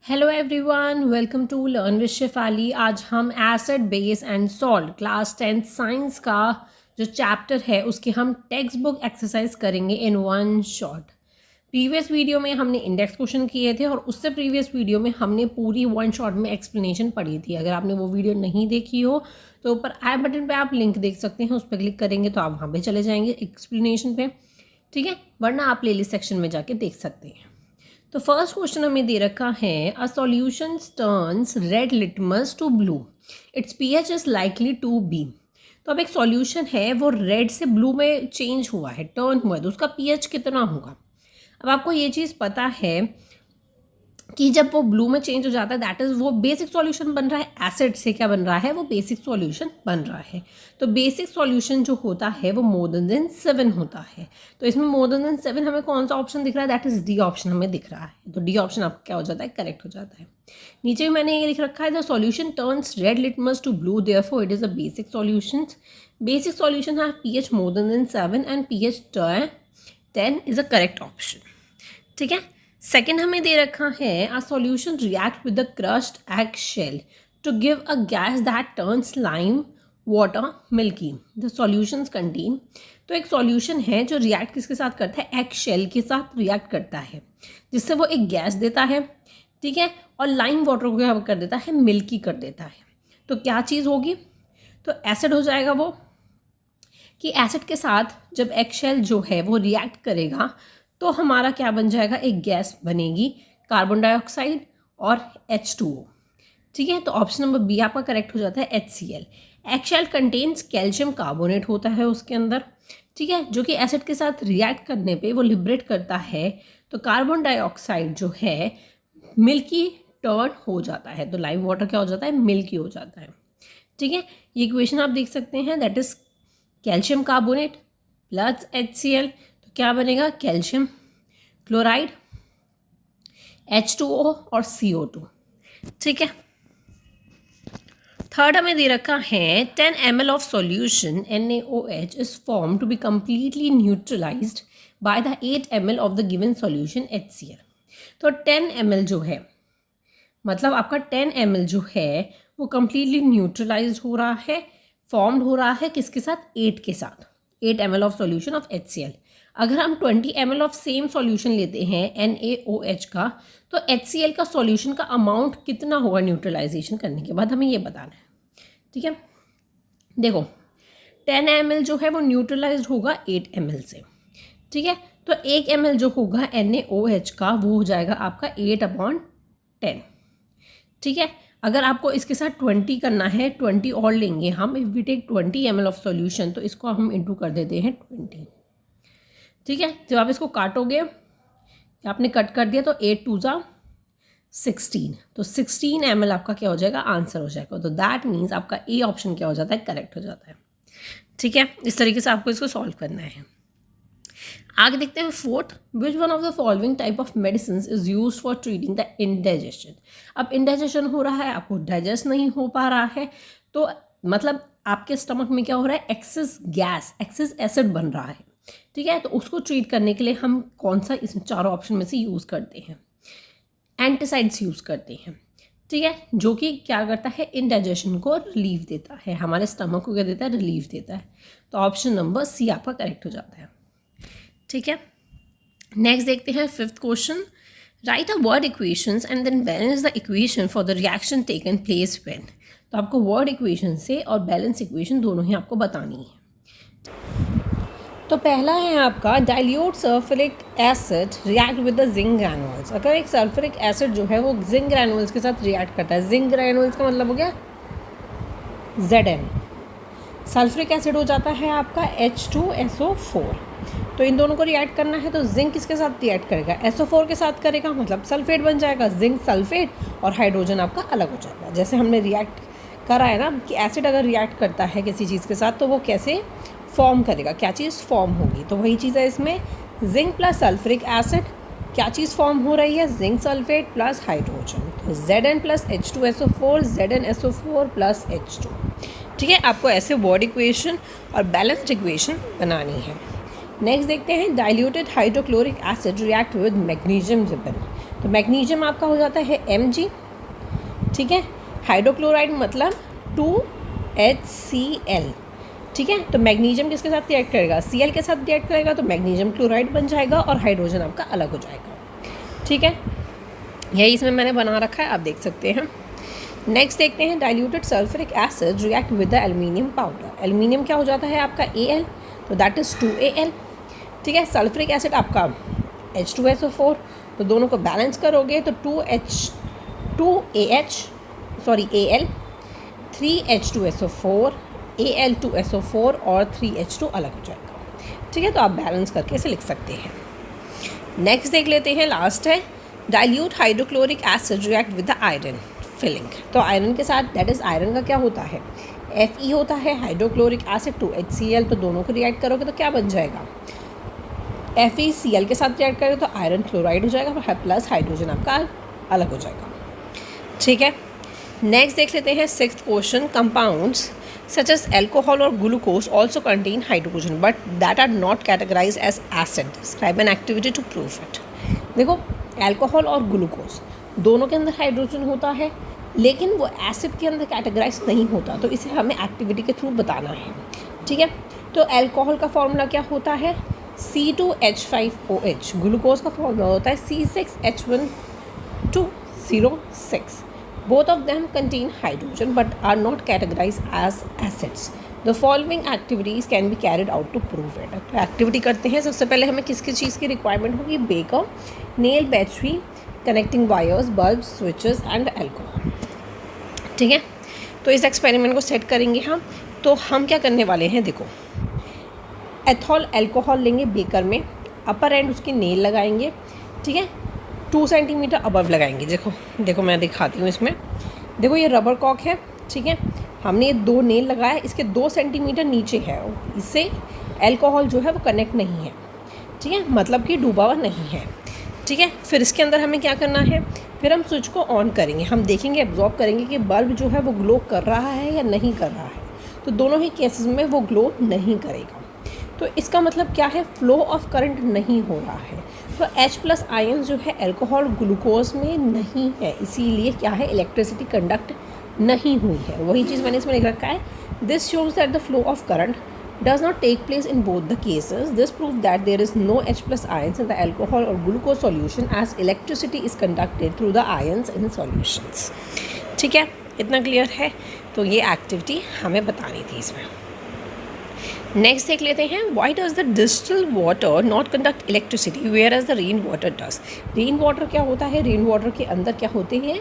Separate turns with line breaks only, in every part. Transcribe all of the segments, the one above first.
Hello everyone, welcome to learn with Shefali. आज हम acid base and salt class 10th science का जो chapter है उसके हम टेक्स्ट बुक एक्सरसाइज करेंगे in one shot. Previous video में हमने इंडेक्स क्वेश्चन किए थे और उससे प्रीवियस वीडियो में हमने पूरी वन शॉट में एक्सप्लेनेशन पढ़ी थी। अगर आपने वो वीडियो नहीं देखी हो तो ऊपर आई बटन पे आप लिंक देख सकते हैं, उस पर क्लिक करेंगे तो आप वहाँ पे चले जाएंगे एक्सप्लेनेशन पे, ठीक है। वरना आप प्लेलिस्ट सेक्शन में जाके देख सकते हैं। तो फर्स्ट क्वेश्चन हमें दे रखा है, a solution turns red litmus to blue, its pH is likely to be. तो अब एक सॉल्यूशन है वो रेड से ब्लू में चेंज हुआ है, टर्न हुआ है, तो उसका पीएच कितना होगा। अब आपको ये चीज़ पता है कि जब वो ब्लू में चेंज हो जाता है दैट इज़ वो बेसिक सॉल्यूशन बन रहा है। एसिड से क्या बन रहा है, वो बेसिक सॉल्यूशन बन रहा है। तो बेसिक सॉल्यूशन जो होता है वो मोर देन 7 होता है। तो इसमें मोर देन 7 हमें कौन सा ऑप्शन दिख रहा है, दैट इज़ डी ऑप्शन हमें दिख रहा है। तो डी ऑप्शन आपका क्या हो जाता है, करेक्ट हो जाता है। नीचे भी मैंने ये लिख रखा है, the solution turns red litmus to blue, therefore it is a basic solution. Basic solution have pH more than 7 and pH 10 is a correct option, ठीक है। सेकेंड हमें दे रखा है, a solution react with the crushed egg shell to give a gas that turns lime water milky, the solutions contain. तो एक solution है जो रिएक्ट किसके साथ करता है, एग शेल के साथ रिएक्ट करता है, जिससे वो एक गैस देता है, ठीक है, और लाइम वाटर को क्या कर देता है, मिल्की कर देता है। तो क्या चीज़ होगी, तो एसिड हो जाएगा वो, कि एसिड के साथ जब एग शेल जो है वो रिएक्ट करेगा तो हमारा क्या बन जाएगा, एक गैस बनेगी, कार्बन डाइऑक्साइड और H2O, ठीक है। तो ऑप्शन नंबर बी आपका करेक्ट हो जाता है, HCl। Eggshell contains calcium carbonate होता है उसके अंदर, ठीक है, जो कि एसिड के साथ रिएक्ट करने पे वो लिबरेट करता है। तो कार्बन डाइऑक्साइड जो है मिल्की टर्न हो जाता है, तो लाइम वाटर क्या हो जाता है, मिल्की हो जाता है, ठीक है। ये इक्वेशन आप देख सकते हैं, that is calcium carbonate plus HCl, तो क्या बनेगा, कैल्शियम क्लोराइड H2O और CO2, ठीक है। थर्ड हमें दे रखा है, 10 ml of solution NaOH is form to be completely neutralised by the 8 ml of the given solution HCl। तो 10 ml जो है, मतलब आपका 10 ml जो है वो completely न्यूट्रलाइज्ड हो रहा है, फॉर्म्ड हो रहा है किसके साथ, 8 के साथ, 8 ml of solution of HCl। अगर हम 20 ml ऑफ सेम सॉल्यूशन लेते हैं NaOH का, तो HCl का सॉल्यूशन का अमाउंट कितना होगा न्यूट्रलाइजेशन करने के बाद, हमें ये बताना है, ठीक है। देखो 10 ml जो है वो न्यूट्रलाइज्ड होगा 8 ml से, ठीक है। तो 1 ml जो होगा NaOH का वो हो जाएगा आपका 8/10, ठीक है। अगर आपको इसके साथ 20 करना है, 20 और लेंगे हम, if we take 20 ml of solution, तो इसको हम इंटू कर देते हैं 20, ठीक है। जब आप इसको काटोगे, आपने कट कर दिया तो 8 2 जा 16, तो 16 ml आपका क्या हो जाएगा, आंसर हो जाएगा। तो दैट मीन्स आपका ए ऑप्शन क्या हो जाता है, करेक्ट हो जाता है, ठीक है। इस तरीके से आपको इसको सॉल्व करना है। आगे देखते हैं fourth, which one of the following type of medicine is use for treating the indigestion. अब इंडाइजेशन हो रहा है, आपको डाइजेस्ट नहीं हो पा रहा है, तो मतलब आपके स्टमक में क्या हो रहा है, एक्सेस गैस, एक्सेस एसिड बन रहा है, ठीक है। तो उसको ट्रीट करने के लिए हम कौन सा इस चारों ऑप्शन में से यूज़ करते हैं, एंटीसाइड्स यूज़ करते हैं, ठीक है, जो कि क्या करता है, इंडाइजेशन को रिलीफ देता है, हमारे स्टमक को क्या देता है, रिलीफ देता है। तो ऑप्शन नंबर सी आपका करेक्ट हो जाता है, ठीक है। नेक्स्ट देखते हैं fifth question, write a word equations and then balance the equation for the reaction taken place when. तो आपको वर्ड इक्वेशन से और बैलेंस इक्वेशन दोनों ही आपको बतानी है। तो पहला है आपका, dilute sulphuric acid react with the zinc granules. अगर एक सल्फ्यूरिक एसिड जो है वो जिंक ग्रैनुअल्स के साथ रिएक्ट करता है, जिंक ग्रैनुअल्स का मतलब हो गया Zn, सल्फ्यूरिक एसिड हो जाता है आपका H2SO4। तो इन दोनों को रिएक्ट करना है, तो जिंक किसके साथ रिएक्ट करेगा, SO4 के साथ करेगा, मतलब सल्फेट बन जाएगा, जिंक सल्फेट, और हाइड्रोजन आपका अलग हो जाएगा। जैसे हमने रिएक्ट करा है ना कि एसिड अगर रिएक्ट करता है किसी चीज़ के साथ तो वो कैसे फॉर्म करेगा, क्या चीज़ फॉर्म होगी, तो वही चीज़ है इसमें, जिंक प्लस सल्फ्यूरिक एसिड, क्या चीज़ फॉर्म हो रही है, जिंक सल्फेट प्लस हाइड्रोजन, तो Zn plus H2SO4, ZnSO4 plus H2, ठीक है। आपको ऐसे वर्ड इक्वेशन और बैलेंस्ड इक्वेशन बनानी है। नेक्स्ट देखते हैं, diluted hydrochloric acid react with magnesium ribbon. तो मैग्नीशियम आपका हो जाता है Mg, ठीक है। हाइड्रोक्लोराइड मतलब 2HCl, ठीक है। तो मैग्नीशियम किसके साथ रिएक्ट करेगा, Cl के साथ रिएक्ट करेगा, तो मैग्नीशियम क्लोराइड बन जाएगा और हाइड्रोजन आपका अलग हो जाएगा, ठीक है। यही इसमें मैंने बना रखा है, आप देख सकते हैं। नेक्स्ट देखते हैं, diluted sulphuric acid react with the aluminium powder. Aluminium क्या हो जाता है आपका Al, तो दैट इज़ 2Al, ठीक है। सल्फ्यूरिक एसिड आपका H2SO4, तो दोनों को बैलेंस करोगे तो Al 3H2SO4 Al2SO4 और 3H2 अलग हो जाएगा, ठीक है। तो आप बैलेंस करके इसे लिख सकते हैं। नेक्स्ट देख लेते हैं, लास्ट है, dilute hydrochloric acid react with the iron filling. तो आयरन के साथ, दैट इज़ आयरन का क्या होता है, Fe होता है, हाइड्रोक्लोरिक एसिड 2HCl, तो दोनों को रिएक्ट करोगे तो क्या बन जाएगा, FeCl के साथ रिएक्ट करोगे तो आयरन क्लोराइड हो जाएगा प्लस हाइड्रोजन आपका अलग हो जाएगा, ठीक है। नेक्स्ट देख लेते हैं, sixth question, compounds such as alcohol or glucose also contain hydrogen but that are not categorized as acid. Describe an activity to prove it. देखो, अल्कोहल और ग्लूकोज दोनों के अंदर हाइड्रोजन होता है, लेकिन वो एसिड के अंदर कैटेगराइज नहीं होता, तो इसे हमें एक्टिविटी के थ्रू बताना है, ठीक है। तो अल्कोहल का फॉर्मूला क्या होता है, C2H5OH। ग्लूकोज का फॉर्मूला होता है C6H12O6। Both of them contain hydrogen but are not categorized as acids. The following activities can be carried out to prove it. तो एक्टिविटी करते हैं। सबसे पहले हमें किस किस चीज़ की रिक्वायरमेंट होगी, baker, nail battery, connecting wires, bulb, switches and alcohol, ठीक है। तो इस एक्सपेरिमेंट को सेट करेंगे हम। तो हम क्या करने वाले हैं, देखो, एथॉल अल्कोहल लेंगे बेकर में, अपर एंड उसकी नेल लगाएंगे, ठीक है, 2 सेंटीमीटर अबव लगाएंगे। देखो मैं दिखाती हूँ इसमें। देखो ये रबर कॉक है, ठीक है, हमने ये 2 नेल लगाया, इसके 2 सेंटीमीटर नीचे है, इससे अल्कोहल जो है वो कनेक्ट नहीं है, ठीक है, मतलब कि डूबा हुआ नहीं है, ठीक है। फिर इसके अंदर हमें क्या करना है, फिर हम स्विच को ऑन करेंगे, हम देखेंगे, एब्जॉर्ब करेंगे कि बल्ब जो है वो ग्लो कर रहा है या नहीं कर रहा है। तो दोनों ही केसेस में वो ग्लो नहीं करेगा, तो इसका मतलब क्या है, फ्लो ऑफ करंट नहीं हो रहा है। तो H+ आयन जो है अल्कोहल ग्लूकोज में नहीं है, इसीलिए क्या है, इलेक्ट्रिसिटी कंडक्ट नहीं हुई है। वही चीज़ मैंने इसमें लिख रखा है, this shows that the flow of current does not take place in both the cases. This proves that there is no H+ ions in the alcohol or glucose solution as electricity is conducted through the ions in solutions. ठीक है, इतना clear है। तो ये activity हमें बतानी थी इसमें। नेक्स्ट देख लेते हैं, why does the distil water not conduct electricity where as the rain water does. Rain water क्या होता है, रेन वाटर के अंदर क्या होते हैं,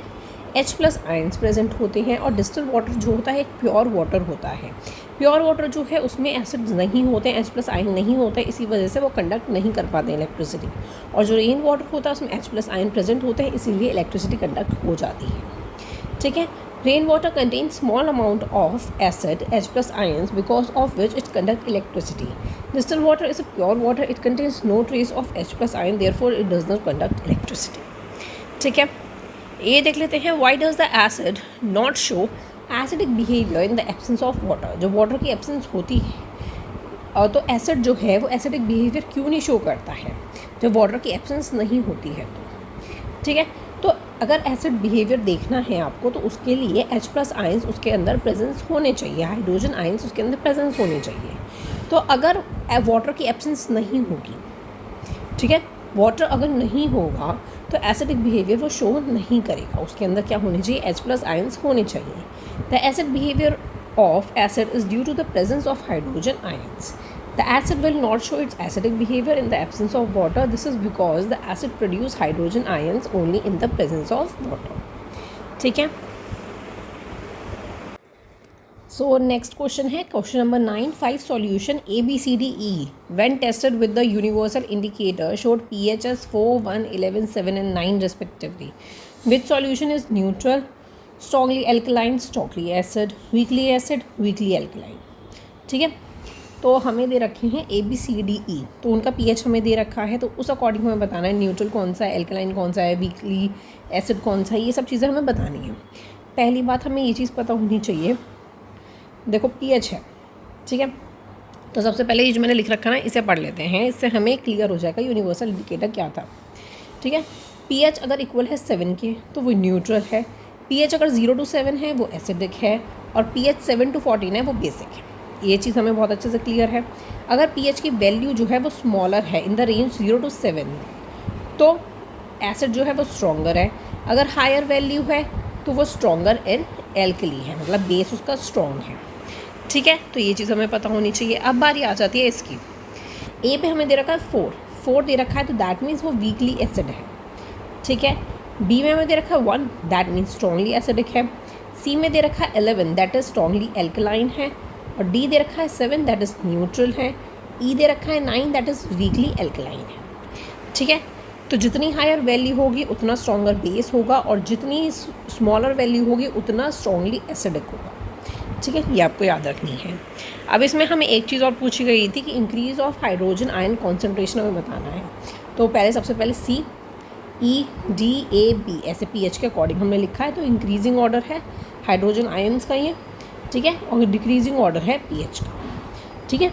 H+ आयंस प्रेजेंट होते हैं, और डिस्टिल वाटर जो होता है एक प्योर वाटर होता है। प्योर वाटर जो है उसमें एसिड्स नहीं होते हैं, H+ आयन नहीं होता है, इसी वजह से वो कंडक्ट नहीं कर पाते हैं इलेक्ट्रिसिटी। और जो रेन वाटर होता है उसमें H+ आयन प्रेजेंट होते हैं, इसीलिए इलेक्ट्रिसिटी कंडक्ट हो जाती है, ठीक है। Rain water contains small amount of acid H+ ions because of which it conducts electricity. Distilled water is a pure water. It contains no trace of H+ ion, therefore it does not conduct electricity. ठीक है, ये देख लेते हैं, why does the acid not show acidic behavior in the absence of water। जो water की absence होती है और तो एसिड जो है वो एसिडिक बिहेवियर क्यों नहीं शो करता है, जब वाटर की एब्सेंस नहीं होती है तो, ठीक है। तो अगर एसिड बिहेवियर देखना है आपको तो उसके लिए H+ आयंस उसके अंदर प्रेजेंस होने चाहिए, हाइड्रोजन आयंस उसके अंदर प्रेजेंस होने चाहिए। तो अगर वाटर की एब्सेंस नहीं होगी, ठीक है, वाटर अगर नहीं होगा तो एसिडिक बिहेवियर वो शो नहीं करेगा, उसके अंदर क्या होने चाहिए, H+ आयंस होने चाहिए। The acid behaviour of acid is due to the presence of hydrogen ions. The acid will not show its acidic behavior in the absence of water. This is because the acid produce hydrogen ions only in the presence of water. ठीक है। So next question है question number 9. 5 solution A, B, C, D, E when tested with the universal indicator showed pH as 4, 1, 11, 7 and 9 respectively. Which solution is neutral, strongly alkaline, strongly acid, weakly alkaline. ठीक है। तो हमें दे रखे हैं A, B, C, D, E, तो उनका pH हमें दे रखा है, तो उस अकॉर्डिंग हमें बताना है न्यूट्रल कौन सा है, एल्कलाइन कौन सा है, वीकली एसिड कौन सा है, ये सब चीज़ें हमें बतानी है। पहली बात हमें ये चीज़ पता होनी चाहिए, देखो pH है, ठीक है। तो सबसे पहले ये जो मैंने लिख रखा ना इसे पढ़ लेते हैं, इससे हमें क्लियर हो जाएगा यूनिवर्सल इंडिकेटर क्या था, ठीक है। pH अगर इक्वल है 7 के तो वो न्यूट्रल है, pH अगर 0 to 7 है वो एसिडिक है, और pH 7 to 14 है वो बेसिक है। ये चीज़ हमें बहुत अच्छे से क्लियर है। अगर pH की वैल्यू जो है वो स्मॉलर है इन द रेंज 0 to 7 तो एसिड जो है वो स्ट्रॉन्गर है, अगर हायर वैल्यू है तो वो स्ट्रॉन्गर इन एल्कली है, मतलब बेस उसका स्ट्रॉन्ग है। ठीक है, तो ये चीज़ हमें पता होनी चाहिए। अब बारी आ जाती है इसकी। ए पे हमें दे रखा है 4 दे रखा है, तो दैट मीन्स वो वीकली एसिड है। ठीक है, बी में हमें दे रखा है 1, दैट मीन्स स्ट्रॉन्गली एसिडिक है। सी में दे रखा है 11, दैट इज़ स्ट्रॉन्गली एल्कलाइन है। और डी दे रखा है 7, दैट इज़ न्यूट्रल है। ई दे रखा है 9, दैट इज़ वीकली एल्कलाइन है। ठीक है, तो जितनी हायर वैल्यू होगी उतना स्ट्रॉन्गर बेस होगा, और जितनी स्मॉलर वैल्यू होगी उतना स्ट्रॉन्गली एसिडिक होगा। ठीक है, ये आपको याद रखनी है। अब इसमें हमें एक चीज़ और पूछी गई थी कि increase of hydrogen ion concentration हमें बताना है। तो सबसे पहले सी, ई, डी, ए, बी ऐसे पीएच के अकॉर्डिंग हमने लिखा है। तो इंक्रीजिंग ऑर्डर है हाइड्रोजन आयन्स का ये, ठीक है, और डिक्रीजिंग ऑर्डर है पीएच का। ठीक है,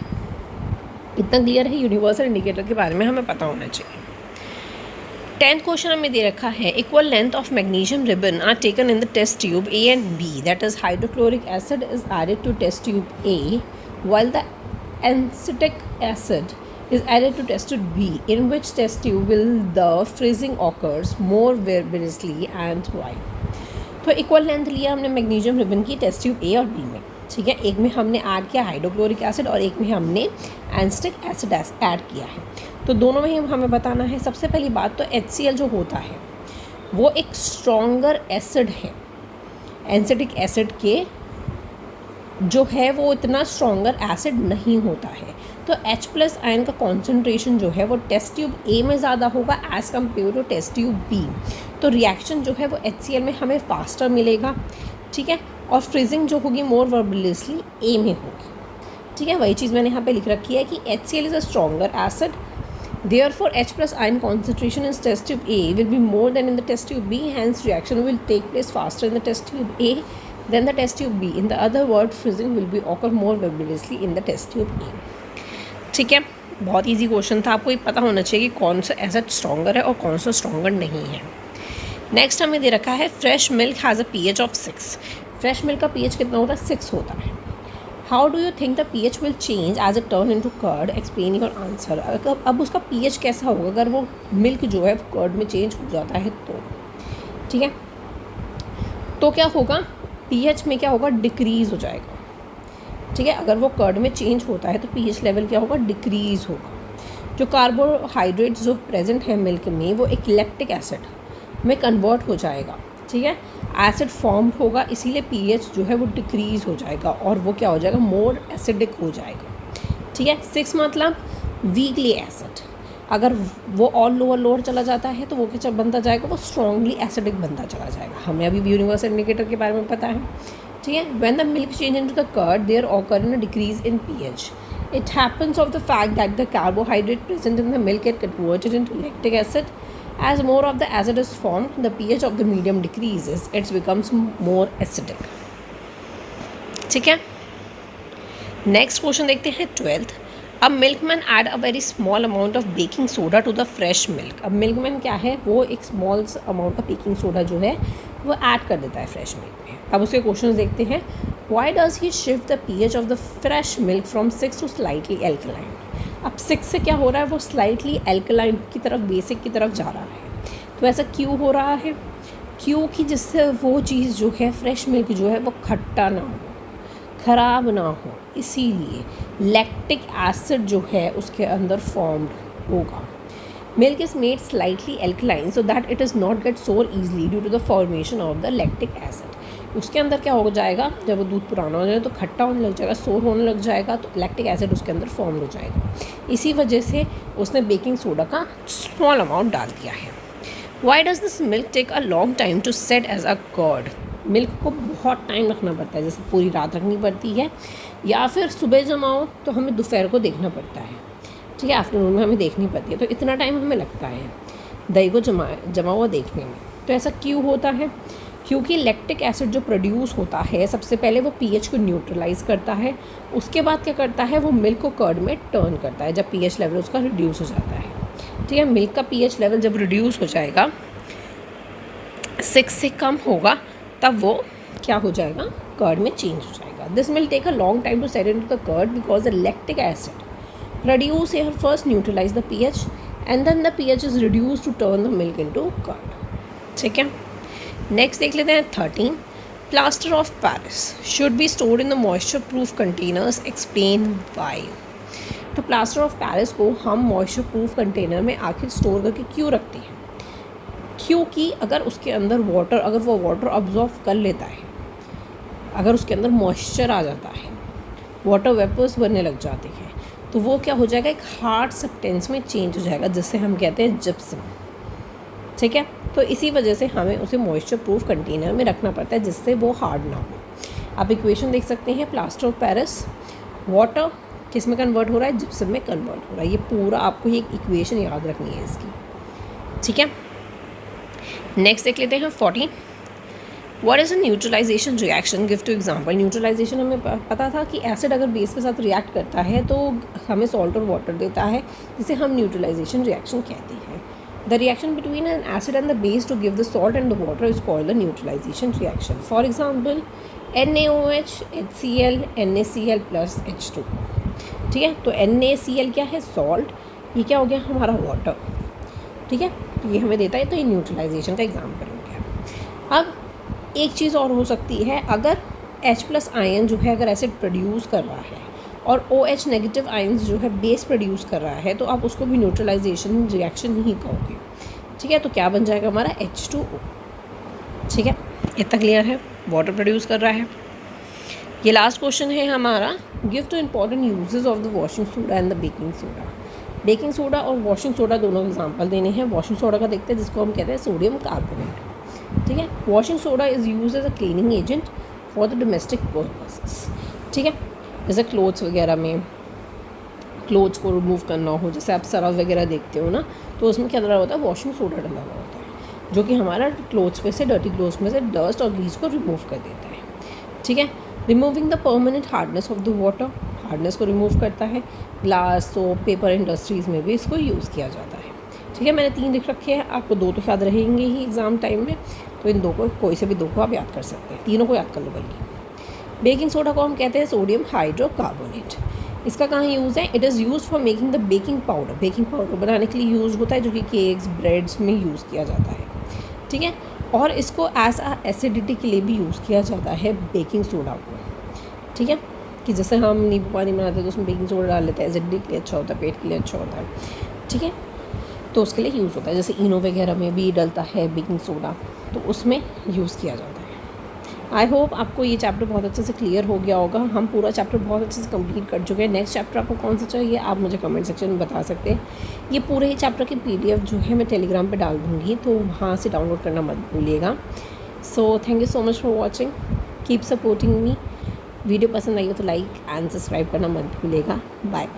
इतना क्लियर है। यूनिवर्सल इंडिकेटर के बारे में हमें पता होना चाहिए। 10th क्वेश्चन हमें दे रखा है equal length of magnesium ribbon are taken in the test tube A and B, that is hydrochloric acid is added to test tube A while the acetic acid is added to test tube B, in which test tube will the freezing occurs more vigorously and why? तो equal length लिया हमने magnesium ribbon की test tube ए और B में। ठीक है, एक में हमने ऐड किया हाइड्रोक्लोरिक एसिड और एक में हमने एसिटिक एसिड ऐड किया है। तो दोनों में ही हमें बताना है। सबसे पहली बात तो HCl जो होता है वो एक स्ट्रॉन्गर एसिड है, एसिटिक एसिड के जो है वो इतना स्ट्रॉन्गर एसिड नहीं होता है। तो H+ आयन का कॉन्सेंट्रेशन जो है वो टेस्ट ट्यूब ए में ज़्यादा होगा as compare to test tube B. तो रिएक्शन जो है वो HCl में हमें फास्टर मिलेगा। ठीक है, और फ्रीजिंग जो होगी मोर वर्बुलसली ए में होगी। ठीक है, वही चीज़ मैंने यहाँ पे लिख रखी है कि HCl is a stronger acid, therefore H+ ion concentration in test tube A will be more than in the test tube B, hence reaction will take place faster in the test tube A than the test tube B. In the other word, freezing will be occur more vigorously in the test tube A. ठीक है, बहुत easy question था। आपको ये पता होना चाहिए कि कौन सा एसिड स्ट्रॉन्गर है और कौन सा स्ट्रॉन्गर नहीं है। नेक्स्ट हमें दे रखा है fresh milk has a pH of 6। Fresh milk का pH कितना होता है? 6 होता है। How do you think the pH will change as it turn into curd? Explain your answer. अब उसका pH कैसा होगा अगर वो मिल्क जो है कर्ड में चेंज हो जाता है तो? ठीक है, तो क्या होगा, pH में क्या होगा, डिक्रीज़ हो जाएगा। ठीक है, अगर वो कर्ड में चेंज होता है तो pH लेवल क्या होगा, डिक्रीज़ होगा। जो कार्बोहाइड्रेट्स जो प्रेजेंट है मिल्क में वो एक लैक्टिक एसिड में कन्वर्ट हो जाएगा। ठीक है, एसिड फॉर्म्ड होगा, इसीलिए pH जो है वो डिक्रीज़ हो जाएगा और वो क्या हो जाएगा, मोर एसिडिक हो जाएगा। ठीक है, 6 मतलब वीकली एसिड। अगर वो और लोअर चला जाता है तो वो क्या बनता जाएगा, वो स्ट्रॉन्गली एसिडिक बनता चला जाएगा। हमें अभी यूनिवर्सल इंडिकेटर के बारे में पता है। ठीक है, when the milk change into the curd there occur in a decrease in pH. It happens of the fact that the carbohydrate present in the milk get converted into lactic acid. As more of the acid is formed, the pH of the medium decreases. It becomes more acidic. ठीक है, next question देखते हैं 12th. अब milkman add a very small amount of baking soda to the fresh milk. अब milkman क्या है, वो एक small amount of baking soda जो है वो ऐड कर देता है फ्रेश मिल्क में. अब उसके क्वेश्चन देखते हैं. Why does he shift the pH of the fresh milk from 6 to slightly alkaline. अब 6 से क्या हो रहा है, वो स्लाइटली एल्कलाइन की तरफ, बेसिक की तरफ जा रहा है. तो ऐसा क्यों हो रहा है, क्योंकि जिससे वो चीज़ जो है फ्रेश मिल्क जो है वो खट्टा ना हो, ख़राब ना हो, इसीलिए लैक्टिक एसिड जो है उसके अंदर फॉर्म्ड होगा. Milk is made slightly alkaline so that it is not get sour easily due to the formation of the lactic acid. उसके अंदर क्या हो जाएगा, जब वो दूध पुराना हो जाए तो खट्टा होने लग जाएगा, सोर होने लग जाएगा, तो लैक्टिक एसिड उसके अंदर फॉर्म हो जाएगा. इसी वजह से उसने बेकिंग सोडा का स्मॉल अमाउंट डाल दिया है. Why does this milk take a long time to set as a curd. Milk को बहुत टाइम रखना पड़ता है, जैसे पूरी रात रखनी पड़ती है या फिर सुबह जमाओ तो हमें दोपहर को देखना पड़ता है. ठीक है, आफ्टरनून में हमें देखनी पड़ती है, तो इतना टाइम हमें लगता है दही को जमा हुआ देखने में. तो ऐसा क्यों होता है, क्योंकि लैक्टिक एसिड जो प्रोड्यूस होता है सबसे पहले वो pH को न्यूट्रलाइज करता है, उसके बाद क्या करता है, वो मिल्क को कर्ड में टर्न करता है जब pH लेवल उसका रिड्यूस हो जाता है. ठीक है, मिल्क का pH लेवल जब रिड्यूस हो जाएगा 6 से कम होगा तब वो क्या हो जाएगा, कर्ड में चेंज हो जाएगा. This will take a long time to set into the curd because the lactic acid produce here first neutralize the pH and then the pH is reduced to turn the milk into curd. ठीक है. Next देख लेते हैं 13. Plaster of Paris should be stored in the moisture proof containers, explain why. तो plaster of Paris को हम moisture proof container में आखिर स्टोर करके क्यों रखते हैं? क्योंकि अगर उसके अंदर वाटर, अगर वो वाटर अब्जॉर्व कर लेता है, अगर उसके अंदर मॉइस्चर आ जाता है, वाटर वेपर्स बनने लग जाते हैं, तो वो क्या हो जाएगा, एक हार्ड सब्सटेंस में चेंज हो जाएगा जिससे हम कहते हैं जिप्सम. ठीक है. तो इसी वजह से हमें उसे मॉइस्चर प्रूफ कंटेनर में रखना पड़ता है जिससे वो हार्ड ना हो. आप इक्वेशन देख सकते हैं, प्लास्टर ऑफ पेरिस वाटर किस में कन्वर्ट हो रहा है, जिप्सम में कन्वर्ट हो रहा है. ये पूरा आपको एक इक्वेशन याद रखनी है इसकी. ठीक है. नेक्स्ट देख लेते हैं 14. What is a neutralisation reaction, give two example. Neutralisation हमें पता था कि एसिड अगर बेस के साथ रिएक्ट करता है तो हमें सॉल्ट और वाटर देता है, जिसे हम न्यूट्रलाइजेशन रिएक्शन कहते हैं. The reaction between an acid and the base to give the salt and the water is called the neutralisation reaction. For example NaOH, HCl, NaCl plus H2. ठीक है. तो NaCl क्या है, सॉल्ट. ये क्या हो गया, हमारा वाटर. ठीक है. ये हमें देता है, तो ये न्यूट्रलाइजेशन का एग्जाम्पल हो गया. अब एक चीज़ और हो सकती है, अगर H प्लस आयन जो है अगर एसिड प्रोड्यूस कर रहा है और OH नेगेटिव आयन्स जो है बेस प्रोड्यूस कर रहा है, तो आप उसको भी न्यूट्रलाइजेशन रिएक्शन ही कहोगे. ठीक है. तो क्या बन जाएगा हमारा H2O. ठीक है. इतना क्लियर है. वाटर प्रोड्यूस कर रहा है. ये लास्ट क्वेश्चन है हमारा, give two important uses of the washing soda and the baking soda. Baking soda और वॉशिंग सोडा दोनों एग्जाम्पल देने हैं. वॉशिंग सोडा का देखते हैं, जिसको हम कहते हैं सोडियम कार्बोनेट. ठीक है. Washing soda is use as a cleaning agent for the domestic purposes. ठीक है. जैसे क्लोथ्स वगैरह में, क्लोथ्स को रिमूव करना हो, जैसे आप सरफ वगैरह देखते हो ना, तो उसमें क्या डला होता है, वॉशिंग सोडा डला हुआ होता है, जो कि हमारा क्लोथ्स में से, डर्टी क्लोथ्स में से डस्ट और ग्रीस को रिमूव कर देता है. ठीक है. Removing the permanent hardness of the water, hardness को रिमूव करता है. ग्लास, सोप, पेपर इंडस्ट्रीज़ में भी इसको यूज़ किया जाता है. ठीक है. मैंने 3 लिख रखे हैं, आपको 2 तो याद रहेंगे ही एग्ज़ाम टाइम में, तो इन 2 को, कोई से भी 2 को आप याद कर सकते हैं. तीनों को याद कर लो. बल्कि बेकिंग सोडा को हम कहते हैं सोडियम हाइड्रोकार्बोनेट. इसका कहाँ यूज़ है, it is use for making the baking powder. Baking powder बनाने के लिए यूज़ होता है, जो कि केक्स, ब्रेड्स में यूज़ किया जाता है. ठीक है. और इसको एज आ एसिडिटी के लिए भी यूज़ किया जाता है बेकिंग सोडा को. ठीक है. कि जैसे हम नींबू पानी बनाते हैं तो उसमें बेकिंग सोडा डाल लेते हैं, एसिडिटी के लिए अच्छा होता है, पेट के लिए अच्छा होता है. ठीक है. तो उसके लिए यूज़ होता है. जैसे इनो वगैरह में भी डलता है बेकिंग सोडा, तो उसमें यूज़ किया जाता है. आई होप आपको ये चैप्टर बहुत अच्छे से क्लियर हो गया होगा. हम पूरा चैप्टर बहुत अच्छे से कंप्लीट कर चुके हैं. नेक्स्ट चैप्टर आपको कौन सा चाहिए, आप मुझे कमेंट सेक्शन में बता सकते हैं. ये पूरे ही चैप्टर की PDF जो है मैं टेलीग्राम पे डाल दूँगी, तो वहाँ से डाउनलोड करना मत भूलिएगा. So thank you so much for watching. Keep supporting me. Video पसंद आई हो तो लाइक एंड सब्सक्राइब करना मत भूलिएगा. बाय.